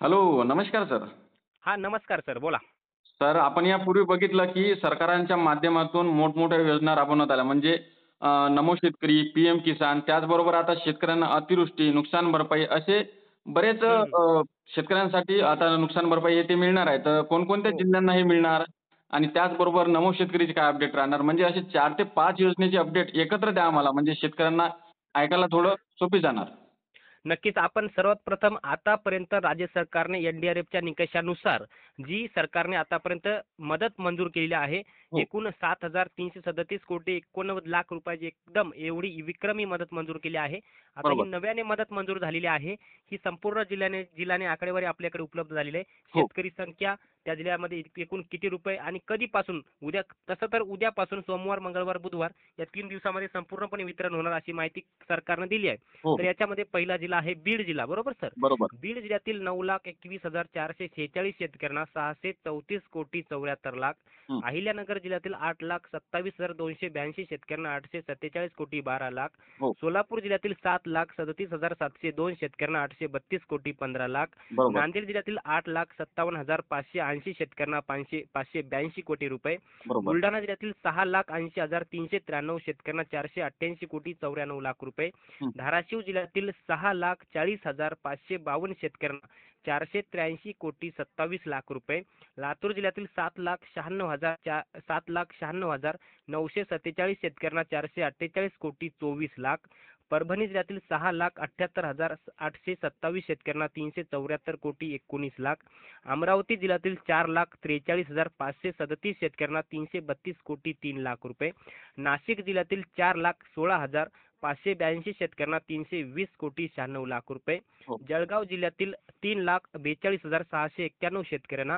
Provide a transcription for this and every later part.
Hello, नमस्कार sir. हां, नमस्कार सर बोला. सर, आपण यापूर्वी बघितलं की सरकारांच्या माध्यमातून मोठमोठ्या योजना राबवण्यात आल्या. म्हणजे नमो शेतकरी, पीएम किसान, त्याचबरोबर आता शेतकऱ्यांना अतिवृष्टी, नुकसान भरपाई असे बरेच हं, हं. शेतकऱ्यांसाठी आता नुकसान भरपाई हे ते मिळणार आहे. तर कोणकोणत्या हो. जिल्ह्यांना हे मिळणार? आणि त्याचबरोबर नमो शेतकरीचे काय अपडेट राहणार? म्हणजे असे 4 ते 5 योजनेचे अपडेट एकत्र द्या आम्हाला, म्हणजे शेतकऱ्यांना ऐकायला थोडं सोपी जाणार. नक्कीच आपण सर्वात प्रथम आतापर्यंत राज्य सरकारने एनडीआरएफच्या निकषानुसार जी सरकारने आतापर्यंत मदत मंजूर केलेली आहे, हो, एकूण 7,337 कोटी 89 लाख रुपयाची एकदम एवढी विक्रमी मदत मंजूर केली आहे. आता ही बरोबर. नव्याने मदत मंजूर झालेली आहे. ही संपूर्ण जिल्ह्याने आकडेवारी आपल्याकडे उपलब्ध झालेली आहे. हो, शेतकरी संख्या, त्या जिल्ह्यामध्ये एकूण किती रुपये आणि कधीपासून उद्या तसं तर उद्यापासून सोमवार, मंगळवार, बुधवार या 3 दिवसामध्ये संपूर्णपणे वितरण होणार अशी माहिती सरकारनं दिली आहे. हो, तर हो. याच्यामध्ये पहिला जिल्हा आहे बीड जिल्हा, बरोबर सर? बरोबर. बीड जिल्ह्यातील 9,21,446 शेतकऱ्यांना 634 कोटी 74 लाख. हं. अहिल्यानगर जिल्ह्यातील 8,27,282 शेतकऱ्यांना 847 कोटी 12 लाख. हो, सोलापूर जिल्ह्यातील 7,37,702 शेतकऱ्यांना 832 कोटी 15 लाख. बरोबर, नांदेड जिल्ह्यातील 8,57,580 शेतकऱ्यांना 582 कोटी रुपये. बरोबर. बुलढाणा जिल्ह्यातील 6,80,393 शेतकऱ्यांना 488 कोटी 94 लाख रुपये. हं. धाराशिव जिल्ह्यातील 6,40,552 शेतकऱ्यांना 483 कोटी 27 लाख रुपये. लातूर जिल्ह्यातील 7,96,947 शेतकऱ्यांना 448 कोटी 24 लाख. परभणी जिल्ह्यातील 6,78,827 शेतकऱ्यांना 374 कोटी 19 लाख. अमरावती जिल्ह्यातील 4,43,537 शेतकऱ्यांना 332 कोटी 3 लाख रुपये. नाशिक जिल्ह्यातील 4,16,582 शेतकऱ्यांना 320 कोटी 96 लाख रुपये. हो. जळगाव जिल्ह्यातील 3,42,691 शेतकऱ्यांना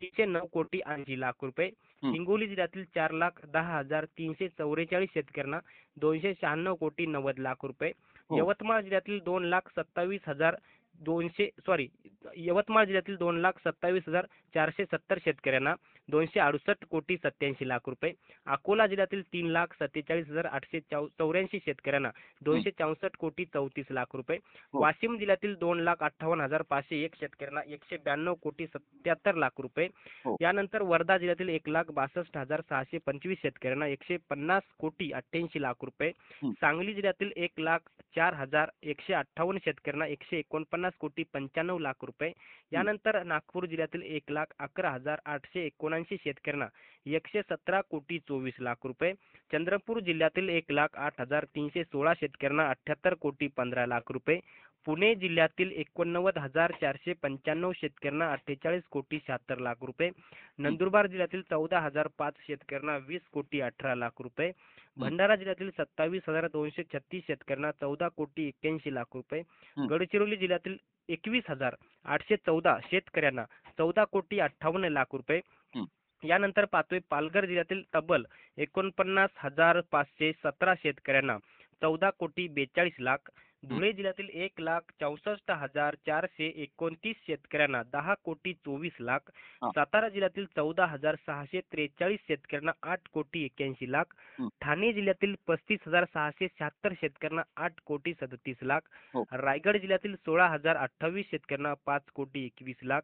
309 कोटी 80 लाख रुपये. हं. हिंगोली जिल्ह्यातील 4,10,344 शेतकऱ्यांना 296 कोटी 90 लाख रुपये. हो. यवतमाळ जिल्ह्यातील 2,27,470 शेतकऱ्यांना 268 कोटी 87 लाख रुपये. अकोला जिल्ह्यातील 3,47,884 शेतकऱ्यांना हं. 264 कोटी 34 लाख रुपये. हो. वाशिम जिल्ह्यातील 2,58,501 शेतकऱ्यांना 192 कोटी 77 लाख रुपये. हो. यानंतर वर्धा जिल्ह्यातील 1,62,625 शेतकऱ्यांना 150 कोटी 88 लाख रुपये. हं. सांगली जिल्ह्यातील 1,04,158 शेतकऱ्यांना 149 कोटी 95 लाख रुपये. हं. यानंतर नागपूर जिल्ह्यातील 1,11,879 शेतकऱ्यांना 117 कोटी 24 लाख रुपये. चंद्रपूर जिल्ह्यातील 1,08,316 शेतकऱ्यांना 78 कोटी 15 लाख रुपये. पुणे जिल्ह्यातील 89,495 शेतकऱ्यांना 48 कोटी 76 लाख रुपये. हं. नंदुरबार जिल्ह्यातील 14,005 शेतकऱ्यांना 20 कोटी 18 लाख रुपये. हं. भंडारा जिल्ह्यातील 27,236 शेतकऱ्यांना 14 कोटी 81 लाख रुपये. हं. गडचिरोली जिल्ह्यातील 21,814 शेतकऱ्यांना 14 कोटी 58 लाख रुपये. हं. यानंतर पाहतोय पालघर जिल्ह्यातील तब्बल 49,517 शेतकऱ्यांना 14 कोटी 42 लाख. हं. धुळे जिल्ह्यातील 1,64,429 शेतकऱ्यांना 10 कोटी 24 लाख. हां. सातारा जिल्ह्यातील 14,643 शेतकऱ्यांना 8 कोटी 81 लाख. हं. ठाणे जिल्ह्यातील 35,676 शेतकऱ्यांना 8 कोटी 37 लाख. हो. रायगड जिल्ह्यातील 16,028 शेतकऱ्यांना 5 कोटी 21 लाख.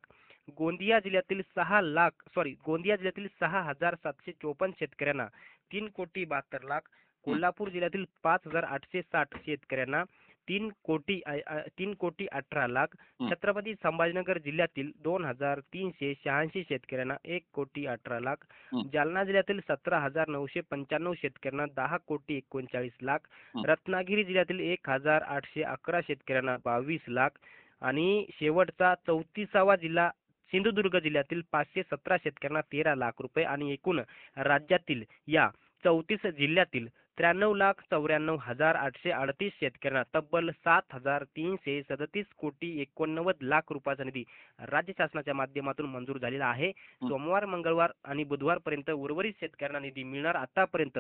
गोंदिया जिल्ह्यातील 6,754 शेतकऱ्यांना 3 कोटी 72 लाख. हं. कोल्हापूर जिल्ह्यातील 5,860 शेतकऱ्यांना 3 कोटी 18 लाख. हं. छत्रपती संभाजीनगर जिल्ह्यातील 2,386 शेतकऱ्यांना 1 कोटी 18 लाख. हं. जालना जिल्ह्यातील 17,995 शेतकऱ्यांना 10 कोटी 39 लाख. हं. रत्नागिरी जिल्ह्यातील 1,811 शेतकऱ्यांना 22 लाख. आणि शेवटचा 34वा जिल्हा सिंधुदुर्ग जिल्ह्यातील 517 शेतकऱ्यांना 13 लाख रुपये. आणि एकूण राज्यातील या 34 जिल्ह्यातील 93,94,838 शेतकऱ्यांना तब्बल 7,337 कोटी 89 लाख रुपयाचा निधी राज्य शासनाच्या माध्यमातून मंजूर झालेला आहे. हं. सोमवार, मंगळवार आणि बुधवारपर्यंत उर्वरित शेतकऱ्यांना निधी मिळणार. आतापर्यंत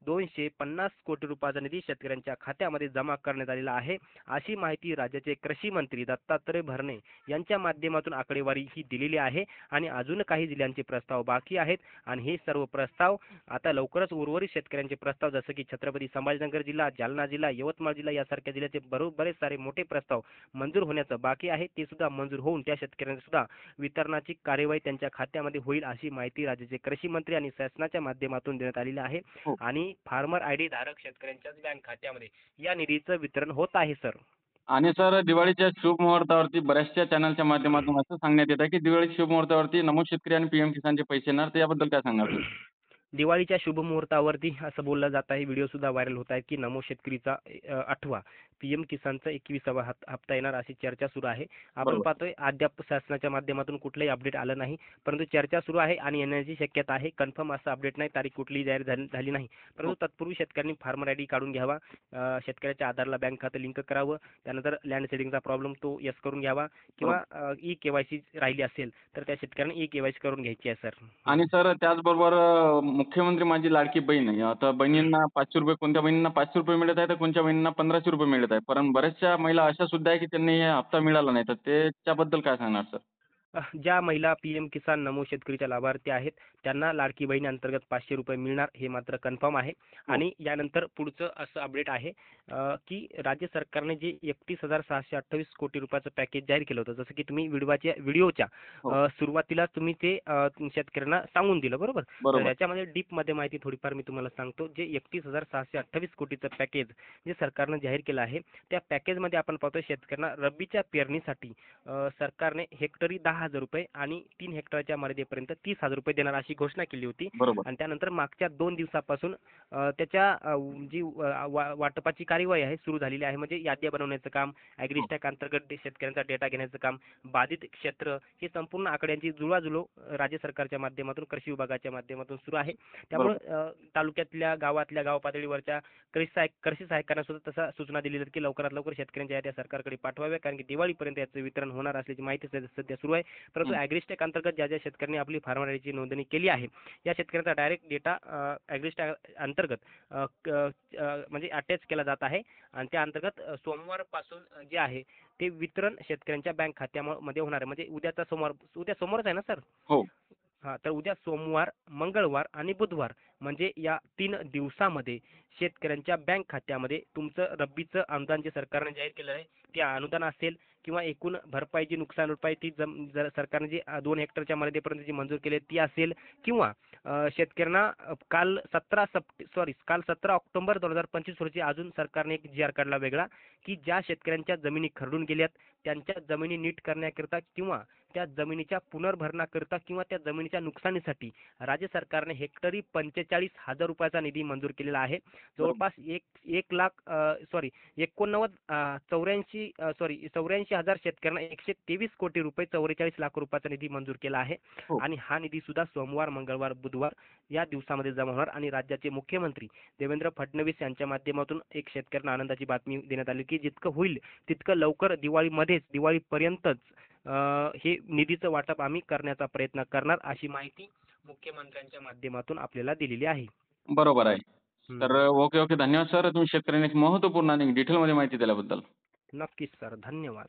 250 कोटी रुपयाचा निधी शेतकऱ्यांच्या खात्यामध्ये जमा करण्यात आलेला आहे, अशी माहिती राज्याचे कृषी मंत्री दत्तात्रय भरणे यांच्या माध्यमातून आकडेवारी ही दिलेली आहे. आणि अजून काही जिल्ह्यांचे प्रस्ताव बाकी आहेत आणि हे सर्व प्रस्ताव आता लवकरच उर्वरित शेतकऱ्यांचे प्रस्ताव जसं की छत्रपती संभाजीनगर जिल्हा, जालना जिल्हा, यवतमाळ जिल्हा यासारख्या जिल्ह्याचे बरेच सारे मोठे प्रस्ताव मंजूर होण्याचं बाकी आहे. ते सुद्धा मंजूर होऊन त्या शेतकऱ्यांना सुद्धा वितरणाची कार्यवाही त्यांच्या खात्यामध्ये होईल, अशी माहिती राज्याचे कृषी मंत्री आणि शासनाच्या माध्यमातून देण्यात आलेली आहे. हो. आणि फार्मर आयडी धारक शेतकऱ्यांच्याच बँक खात्यामध्ये या निधीचं वितरण होत आहे सर. आणि सर दिवाळीच्या शुभ मुहूर्तावरती बऱ्याचशा चॅनलच्या माध्यमातून असं सांगण्यात येतं की दिवाळी शुभ मुहूर्तावरती नमो शेतकरी आणि पीएम किसानचे पैसे येणार, तर याबद्दल काय सांगाल सर? दिवाळीच्या शुभ मुहूर्तावरती असं बोललं जात आहे, व्हिडिओ सुद्धा व्हायरल होत आहेत की नमो शेतकरीचा 8वा, पीएम किसानचा 21वा हप्ता येणार अशी चर्चा सुरू आहे. आपण बरोबर. पाहतोय अद्याप शासनाच्या माध्यमातून कुठलंही अपडेट आलं नाही, परंतु चर्चा सुरू आहे आणि येण्याची शक्यता आहे. कन्फर्म असं अपडेट नाही, तारीख कुठलीही जाहीर झाली नाही. हो. परंतु तत्पूर्वी शेतकऱ्यांनी फार्मर आयडी काढून घ्यावा, शेतकऱ्याच्या आधारला बँक खातं लिंक करावं, त्यानंतर लँड सेडिंगचा प्रॉब्लेम तो यस करून घ्यावा किंवा ई केवायसी राहिली असेल तर त्या शेतकऱ्यांनी ई केवायसी करून घ्यायची आहे सर. आणि सर त्याचबरोबर मुख्यमंत्री माझी लाडकी बहीण आहे. आता बहिणींना ₹500, कोणत्या बहिणींना ₹500 मिळत आहे, तर कोणत्या बहिणींना ₹1500 मिळत आहे. पण बऱ्याचशा महिला अशा सुद्धा आहे की त्यांनी हे हप्ता मिळाला नाही, तर त्याच्याबद्दल काय सांगणार सर? ज्या महिला पीएम किसान नमो शेतकरीच्या लाभार्थी आहेत त्यांना लाडकी बहीण अंतर्गत ₹500 मिळणार, हे मात्र कन्फर्म आहे. आणि यानंतर पुढचं असं अपडेट आहे की राज्य सरकारने जे 31,628 कोटी रुपयाचं पॅकेज जाहीर केलं होतं, जसं की तुम्ही व्हिडिओच्या हो. सुरुवातीला तुम्ही ते शेतकऱ्यांना सांगून दिलं, बरोबर. तर बरोबर. याच्यामध्ये डीपमध्ये माहिती थोडीफार मी तुम्हाला सांगतो. जे 31,628 कोटीचं पॅकेज जे सरकारनं जाहीर केलं आहे, त्या पॅकेजमध्ये आपण पाहतोय शेतकऱ्यांना रब्बीच्या पेरणीसाठी सरकारने हेक्टरी ₹10,000 आणि 3 हेक्टरच्या मर्यादेपर्यंत ₹30,000 देणार अशी घोषणा केली होती. बरोबर. आणि त्यानंतर मागच्या 2 दिवसापासून त्याच्या जी वाटपाची कार्यवाही आहे सुरू झालेली आहे. म्हणजे याद्या बनवण्याचं काम, ॲग्रीस्टॅक अंतर्गत शेतकऱ्यांचा डेटा घेण्याचं काम, बाधित क्षेत्र, हे संपूर्ण आकड्यांची जुळवाजुळव राज्य सरकारच्या माध्यमातून, कृषी विभागाच्या माध्यमातून सुरू आहे. त्यामुळं तालुक्यातल्या, गावातल्या, गाव पातळीवरच्या कृषी सहाय्यकांना सुद्धा तसा सूचना दिली जाते की लवकरात लवकर शेतकऱ्यांच्या याद्या सरकारकडे पाठवाव्या, कारण की दिवाळीपर्यंत याचं वितरण होणार असल्याची माहिती सध्या सुरू आहे. परंतु ॲग्रीस्टॅक अंतर्गत ज्या शेतकऱ्यांनी आपली फार्मर आयडीची नोंदणी केली आहे, या शेतकऱ्यांचा डायरेक्ट डेटा ॲग्रीस्टॅक अंतर्गत म्हणजे अटॅच केला जात आहे. आणि त्या अंतर्गत सोमवारपासून जे आहे ते वितरण शेतकऱ्यांच्या बँक खात्यामध्ये होणार आहे. म्हणजे उद्या सोमवारच आहे ना सर? हो. हां, तर उद्या सोमवार, मंगळवार आणि बुधवार म्हणजे या 3 दिवसामध्ये शेतकऱ्यांच्या बँक खात्यामध्ये तुमचं रब्बीचं अनुदान जे सरकारने जाहीर केलं आहे, ते अनुदान असेल किंवा एकूण भरपाई जी नुकसान भरपाई ती जर सरकारने जी 2 हेक्टरच्या मर्यादेपर्यंत जी मंजूर केली आहे ती असेल, किंवा शेतकऱ्यांना काल 17 ऑक्टोबर 2025 रोजी अजून सरकारने एक जी आर काढला वेगळा, की ज्या शेतकऱ्यांच्या जमिनी खरडून गेल्यात त्यांच्या जमिनी नीट करण्याकरिता किंवा त्या जमिनीच्या पुनर्भरणाकरिता किंवा त्या जमिनीच्या नुकसानीसाठी राज्य सरकारने हेक्टरी ₹45,000 निधी मंजूर केलेला आहे. जवळपास 84,000 शेतकऱ्यांना 123 कोटी रुपये, 44 लाख रुपयाचा निधी मंजूर केला आहे. हो. आणि हा निधी सुद्धा सोमवार, मंगळवार, बुधवार या दिवसामध्ये जमा होणार. आणि राज्याचे मुख्यमंत्री देवेंद्र फडणवीस यांच्या माध्यमातून एक शेतकऱ्यांना आनंदाची बातमी देण्यात आली की जितकं होईल तितकं लवकर दिवाळीपर्यंतच हे निधीचं वाटप आम्ही करण्याचा प्रयत्न करणार, अशी माहिती मुख्यमंत्र्यांच्या माध्यमातून आपल्याला दिलेली आहे. बरोबर आहे. तर हम्म. ओके. धन्यवाद सर. तुम्ही शेतकऱ्यांना एक महत्त्वपूर्ण आणि डिटेलमध्ये माहिती दिल्याबद्दल. नक्कीच सर, धन्यवाद.